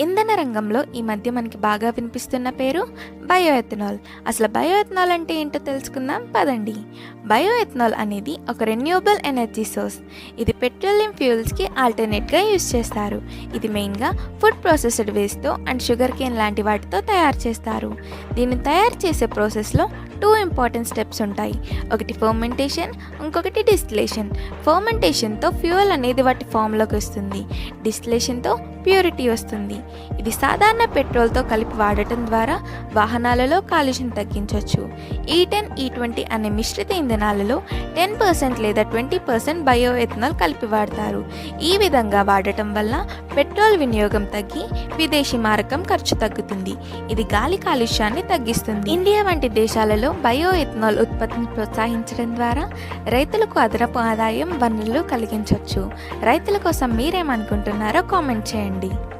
ఇంధన రంగంలో ఈ మధ్య మనకి బాగా వినిపిస్తున్న పేరు బయో ఎథనాల్. అసలు బయో ఎథనాల్ అంటే ఏంటో తెలుసుకుందాం పదండి. బయో ఎథనాల్ అనేది ఒక రెన్యూవబుల్ ఎనర్జీ సోర్స్. ఇది పెట్రోలియం ఫ్యూయల్స్కి ఆల్టర్నేట్గా యూజ్ చేస్తారు. ఇది మెయిన్గా ఫుడ్ ప్రాసెస్డ్ వేస్ట్తో అండ్ షుగర్ కేన్ లాంటి వాటితో తయారు చేస్తారు. దీన్ని తయారు చేసే ప్రాసెస్లో 2 ఇంపార్టెంట్ స్టెప్స్ ఉంటాయి. ఒకటి ఫర్మెంటేషన్, ఇంకొకటి డిస్టిలేషన్. ఫర్మెంటేషన్తో ఫ్యూయల్ అనేది వాటి ఫామ్లోకి వస్తుంది. డిస్టిలేషన్తో ప్యూరిటీ వస్తుంది. ఇది సాధారణ పెట్రోల్తో కలిపి వాడటం ద్వారా వాహనాలలో కాలుష్యం తగ్గించవచ్చు. E10, E20 అనే మిశ్రిత ఇంధనాలలో 10% లేదా 20% బయో ఎథనాల్ కలిపి వాడతారు. ఈ విధంగా వాడటం వల్ల పెట్రోల్ వినియోగం తగ్గి విదేశీ మారకం ఖర్చు తగ్గుతుంది. ఇది గాలి కాలుష్యాన్ని తగ్గిస్తుంది. ఇండియా వంటి దేశాలలో బయో ఎథనాల్ ఉత్పత్తిని ప్రోత్సహించడం ద్వారా రైతులకు అదనపు ఆదాయం వనరులు కలిగించవచ్చు. రైతుల కోసం మీరేమనుకుంటున్నారో కామెంట్ చేయండి.